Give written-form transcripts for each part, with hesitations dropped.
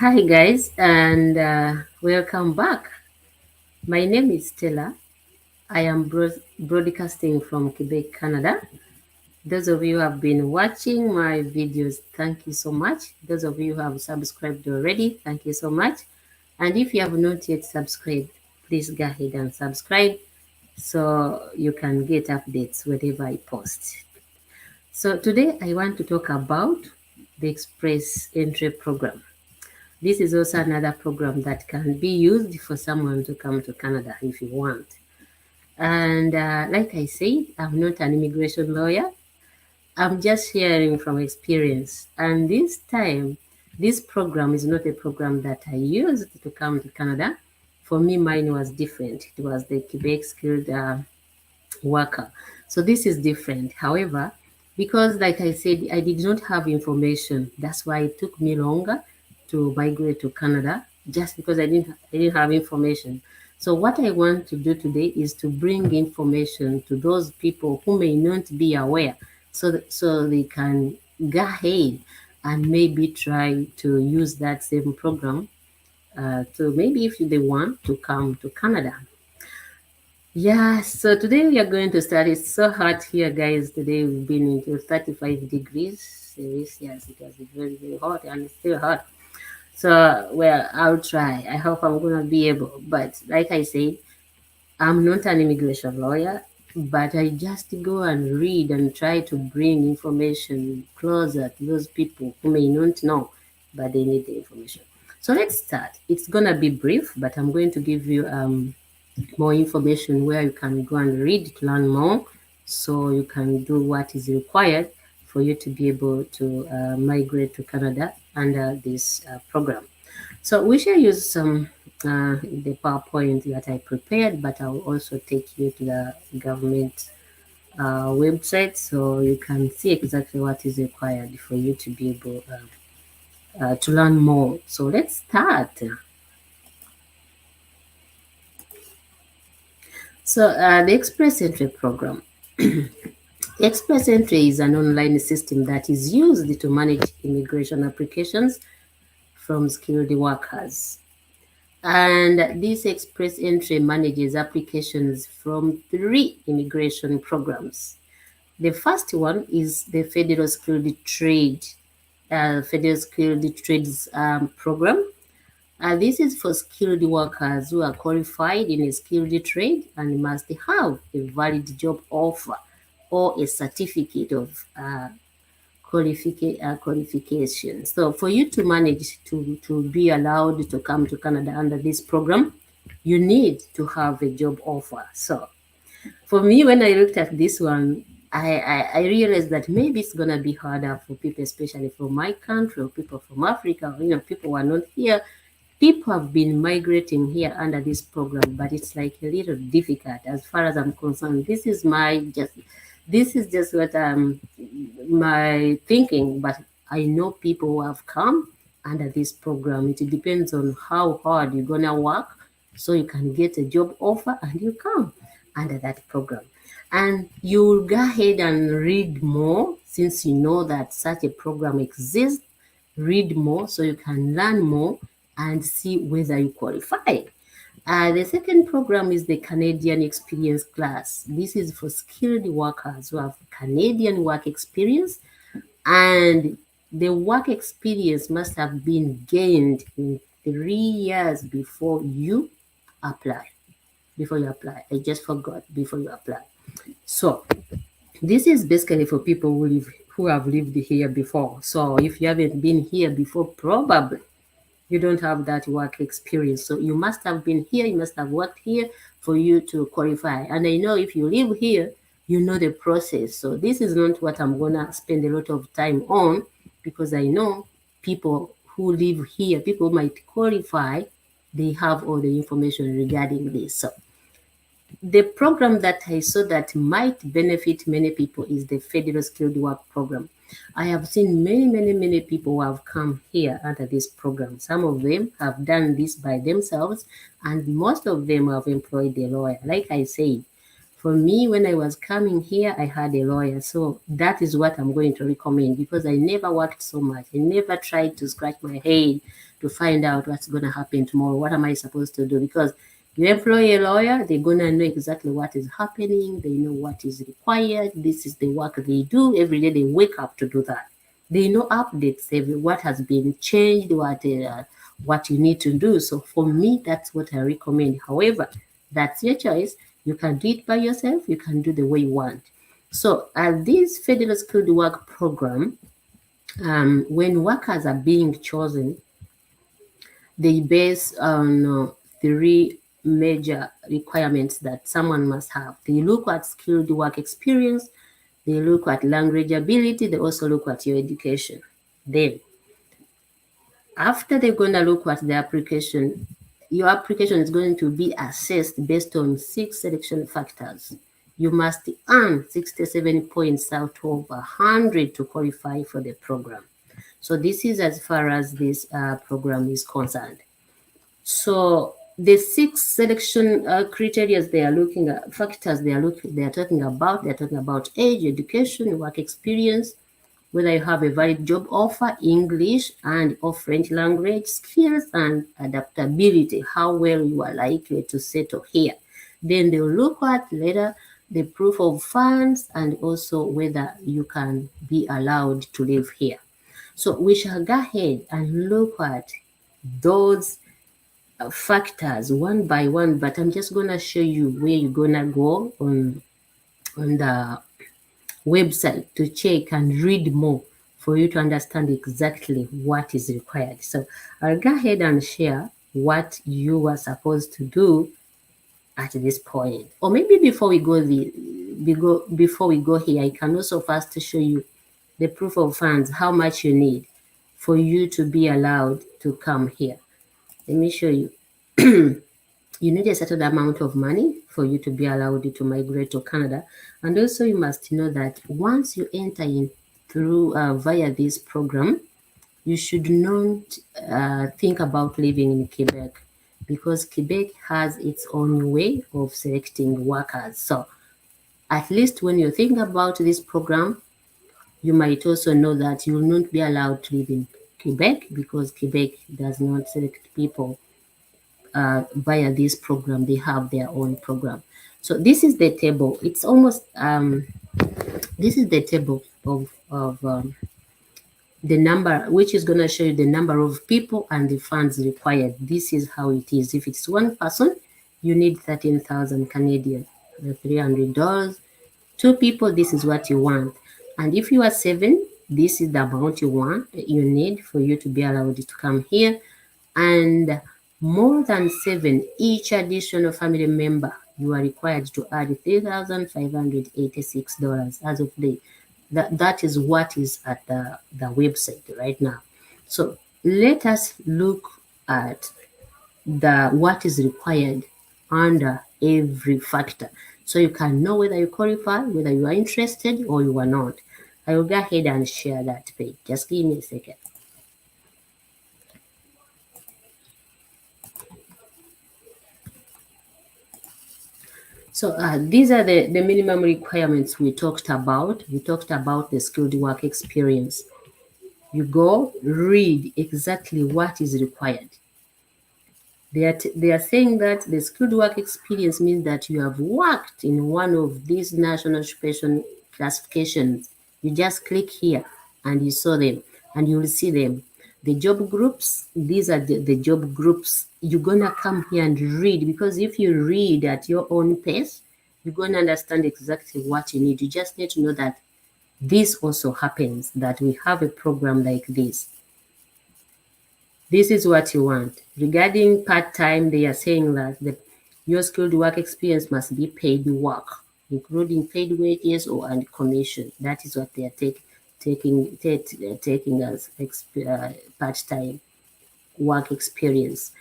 Hi, guys, and welcome back. My name is Stella. I am broadcasting from Quebec, Canada. Those of you who have been watching my videos, thank you so much. Those of you who have subscribed already, thank you so much. And if you have not yet subscribed, please go ahead and subscribe so you can get updates whenever I post. So today I want to talk about the Express Entry Program. This is also another program that can be used for someone to come to Canada if you want. And like I said, I'm not an immigration lawyer. I'm just sharing from experience. And this time, this program is not a program that I used to come to Canada. For me, mine was different. It was the Quebec Skilled Worker. So this is different. However, because like I said, I did not have information. That's why it took me longer to migrate to Canada, just because I didn't have information. So what I want to do today is to bring information to those people who may not be aware, so they can go ahead and maybe try to use that same program to maybe if they want to come to Canada. Yeah, so today we are going to start. It's so hot here, guys. Today we've been into 35 degrees Celsius. It was very, very hot and it's still hot. So, well, I'll try. I hope I'm going to be able. But like I said, I'm not an immigration lawyer, but I just go and read and try to bring information closer to those people who may not know, but they need the information. So let's start. It's going to be brief, but I'm going to give you more information where you can go and read to learn more, so you can do what is required for you to be able to migrate to Canada under this program. So we shall use some the PowerPoint that I prepared, but I'll also take you to the government website so you can see exactly what is required for you to be able to learn more. So let's start. So the Express Entry program. Express Entry is an online system that is used to manage immigration applications from skilled workers. And this Express Entry manages applications from three immigration programs. The first one is the Federal Skilled Trades Program. This is for skilled workers who are qualified in a skilled trade and must have a valid job offer or a certificate of qualification. So for you to manage to be allowed to come to Canada under this program, you need to have a job offer. So for me, when I looked at this one, I realized that maybe it's gonna be harder for people, especially from my country or people from Africa, people who are not here. People have been migrating here under this program, but it's like a little difficult as far as I'm concerned. This is just what my thinking, but I know people who have come under this program. It depends on how hard you're gonna work so you can get a job offer and you come under that program. And you'll go ahead and read more since you know that such a program exists. Read more so you can learn more and see whether you qualify. The second program is the Canadian Experience Class. This is for skilled workers who have Canadian work experience, and the work experience must have been gained in 3 years before you apply. I just forgot before you apply. So this is basically for people who have lived here before. So if you haven't been here before, probably you don't have that work experience. So you must have been here, you must have worked here for you to qualify. And I know if you live here, you know the process. So this is not what I'm gonna spend a lot of time on, because I know people who live here, people might qualify, they have all the information regarding this. So the program that I saw that might benefit many people is the Federal Skilled Work Program. I have seen many people who have come here under this program. Some of them have done this by themselves, and most of them have employed a lawyer. Like I said, for me, when I was coming here, I had a lawyer. So that is what I'm going to recommend, because I never worked so much. I never tried to scratch my head to find out what's going to happen tomorrow. What am I supposed to do? Because you employ a lawyer, they're going to know exactly what is happening. They know what is required. This is the work they do. Every day they wake up to do that. They know updates, what has been changed, what you need to do. So for me, that's what I recommend. However, that's your choice. You can do it by yourself. You can do the way you want. So this federal skilled work program, when workers are being chosen, they base on three major requirements that someone must have. They look at skilled work experience, they look at language ability, they also look at your education. Then, after they're going to look at the application, your application is going to be assessed based on 6 selection factors. You must earn 67 points out of 100 to qualify for the program. So this is as far as this program is concerned. So the 6 selection criteria they are looking at, factors they are talking about age, education, work experience, whether you have a valid job offer, English and or French language skills, and adaptability, how well you are likely to settle here. Then they'll look at later the proof of funds and also whether you can be allowed to live here. So we shall go ahead and look at those factors one by one, but I'm just going to show you where you're going to go on the website to check and read more for you to understand exactly what is required. So I'll go ahead and share what you are supposed to do at this point. Or maybe before we go here, I can also first show you the proof of funds, how much you need for you to be allowed to come here. Let me show you. You need a certain amount of money for you to be allowed to migrate to Canada. And also you must know that once you enter in through via this program, you should not think about living in Quebec, because Quebec has its own way of selecting workers. So at least when you think about this program, you might also know that you will not be allowed to live in Quebec, because Quebec does not select people via this program. They have their own program. So this is the table. It's almost this is the table of the number, which is going to show you the number of people and the funds required. This is how it is. If it's one person, you need 13,000 Canadian, $300. 2 people, this is what you want. And if you are 7, this is the amount you need for you to be allowed to come here. And more than 7, each additional family member, you are required to add $3,586 as of today. That is what is at the website right now. So let us look at what is required under every factor, so you can know whether you qualify, whether you are interested or you are not. I will go ahead and share that page. Just give me a second. So these are the minimum requirements we talked about. We talked about the skilled work experience. You go read exactly what is required. They are saying that the skilled work experience means that you have worked in one of these national occupation classifications. You just click here and you saw them and you will see them. The job groups, these are the job groups. You're going to come here and read, because if you read at your own pace, you're going to understand exactly what you need. You just need to know that this also happens, that we have a program like this. This is what you want. Regarding part-time, they are saying that your skilled work experience must be paid work, including paid wages and commission. That is what they are taking as part-time work experience.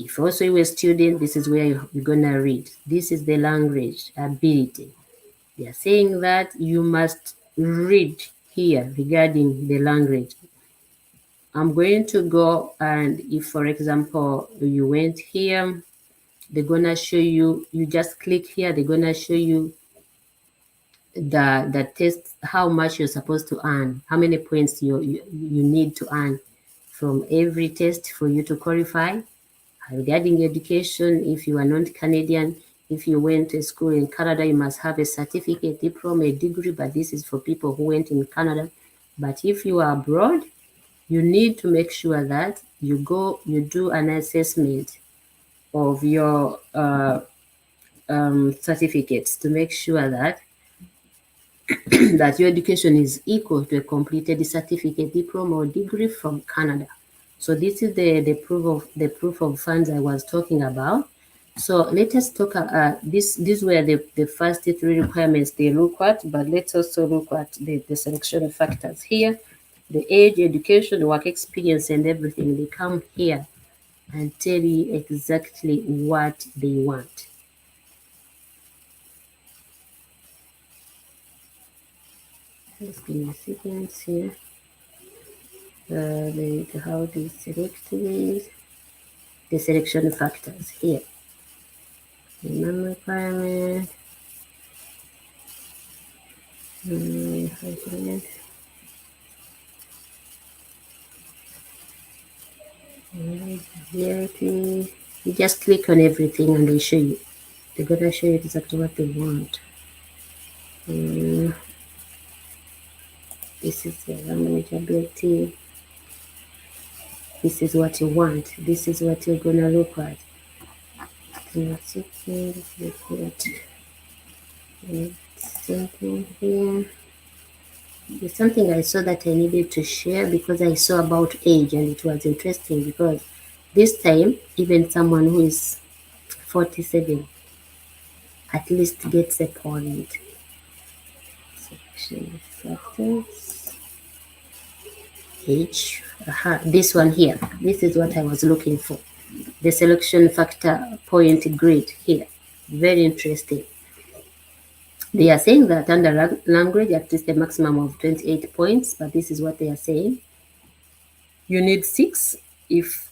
If also you're a student, this is where you're going to read. This is the language ability. They are saying that you must read here regarding the language. I'm going to go, and if, for example, you went here, they're going to show you, you just click here, they're going to show you the test, how much you're supposed to earn, how many points you need to earn from every test for you to qualify. Regarding education, if you are not Canadian, if you went to school in Canada, you must have a certificate, diploma, a degree, but this is for people who went in Canada. But if you are abroad, you need to make sure that you do an assessment of your certificates to make sure that that your education is equal to a completed certificate, diploma, or degree from Canada. So this is the proof of funds I was talking about. So let us talk. These were the first three requirements they look at, but let's also look at the selection factors here. The age, education, work experience, and everything. They come here and tell you exactly what they want. Just give me a second here. How they select these, the selection factors here. The non-requirement, variety. You just click on everything and they show you. They're gonna show you exactly what they want. This is the language ability. This is what you want. This is what you're gonna look at. Something here. There's something I saw that I needed to share because I saw about age and it was interesting because this time even someone who is 47 at least gets a point. Selection factors. Age. This one here. This is what I was looking for. The selection factor point grid here. Very interesting. They are saying that under language, at least a maximum of 28 points, but this is what they are saying. You need 6 if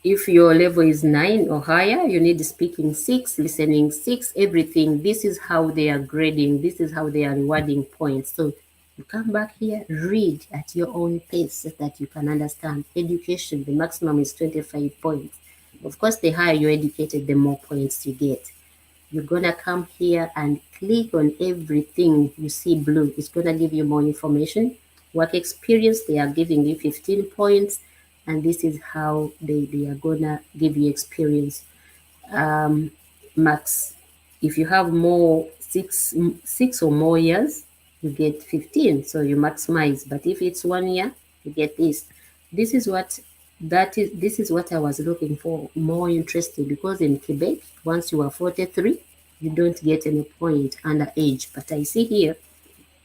your level is 9 or higher. You need speaking 6, listening 6, everything. This is how they are grading. This is how they are rewarding points. So you come back here, read at your own pace so that you can understand. Education, the maximum is 25 points. Of course, the higher you're educated, the more points you get. You're gonna come here and click on everything you see blue. It's gonna give you more information. Work experience, they are giving you 15 points, and this is how they are gonna give you experience. Max, if you have more six or more years, you get 15, so you maximize. But if it's 1 year, you get this. This is what I was looking for, more interesting, because in Quebec, once you are 43, you don't get any point under age. But I see here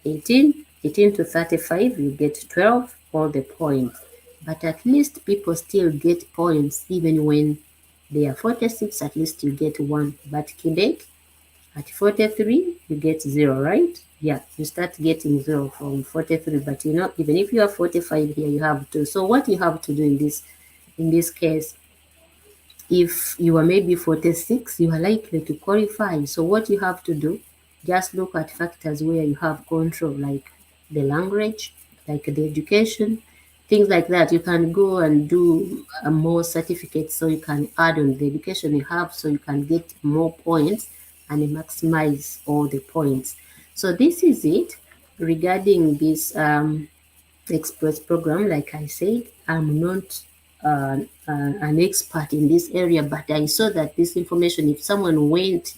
18 to 35, you get 12, all the points. But at least people still get points even when they are 46, at least you get 1. But Quebec, at 43, you get 0, right? Yeah, you start getting 0 from 43. But even if you are 45 here, you have 2. So what you have to do in this case, if you are maybe 46, you are likely to qualify. So what you have to do, just look at factors where you have control, like the language, like the education, things like that. You can go and do more certificates so you can add on the education you have so you can get more points and maximize all the points. So this is it regarding this express program. Like I said, I'm not an expert in this area, but I saw that this information, if someone went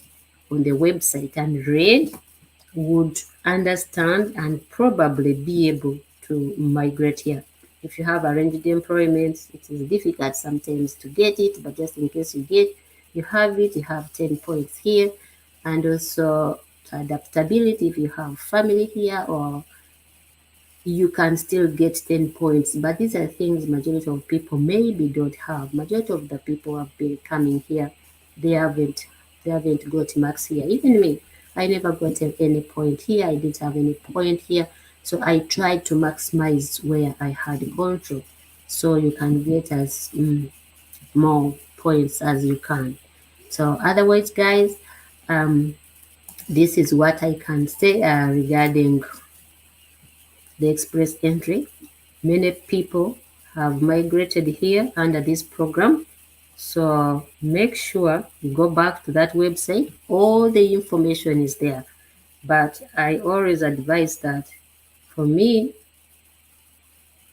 on the website and read, would understand and probably be able to migrate here. If you have arranged employment, it is difficult sometimes to get it, but just in case you have it, you have 10 points here. And also adaptability, if you have family here, or you can still get 10 points. But these are things majority of people maybe don't have. Majority of the people who have been coming here, they haven't got marks here. Even me, I never got any point here. I didn't have any point here. So I tried to maximize where I had control. So you can get as more points as you can. So otherwise, guys, this is what I can say regarding the express entry. Many people have migrated here under this program. So make sure you go back to that website. All the information is there. But I always advise that for me,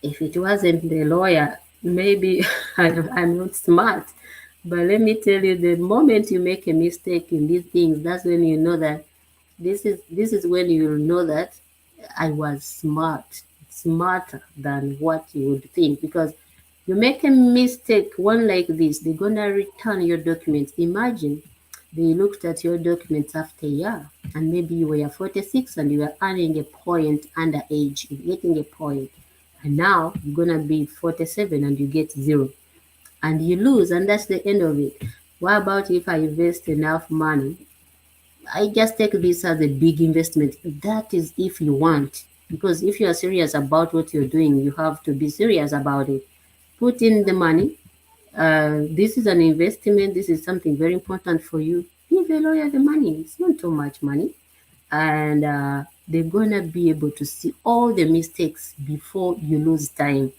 if it wasn't the lawyer, maybe I'm not smart. But let me tell you, the moment you make a mistake in these things, that's when you know that this is when you'll know that I was smarter than what you would think. Because you make a mistake, one like this, they're gonna return your documents. Imagine they looked at your documents after a year, and maybe you were 46 and you were earning a point underage, you're getting a point, and now you're gonna be 47 and you get zero, and you lose, and that's the end of it. What about if I invest enough money? I just take this as a big investment. That is if you want. Because if you are serious about what you're doing, you have to be serious about it. Put in the money. This is an investment. This is something very important for you. Give a lawyer the money. It's not too much money. And they're going to be able to see all the mistakes before you lose time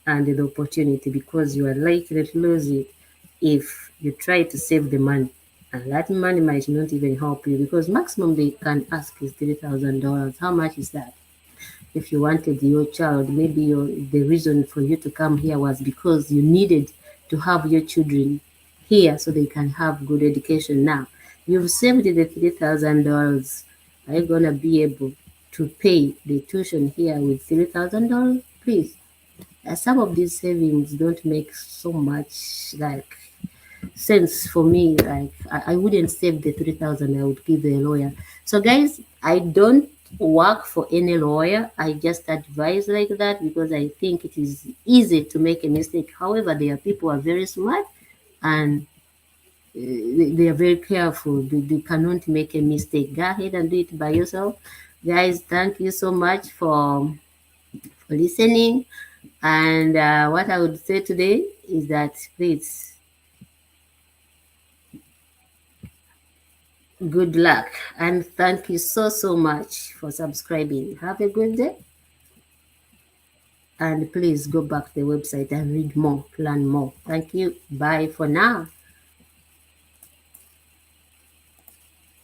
and the opportunity, because you are likely to lose it if you try to save the money. And that money might not even help you, because maximum they can ask is $3,000. How much is that? If you wanted your child, maybe the reason for you to come here was because you needed to have your children here so they can have good education. Now, you've saved the $3,000. Are you going to be able to pay the tuition here with $3,000? Please. Some of these savings don't make so much like sense for me. Like I wouldn't save the 3,000. I would give the lawyer. So guys, I don't work for any lawyer. I just advise like that because I think it is easy to make a mistake. However, there are people who are very smart and they are very careful. They cannot make a mistake. Go ahead and do it by yourself. Guys, thank you so much for listening. And what I would say today is that please, good luck, and thank you so much for subscribing. Have a good day, and please go back to the website and read more, learn more. Thank you. Bye for now.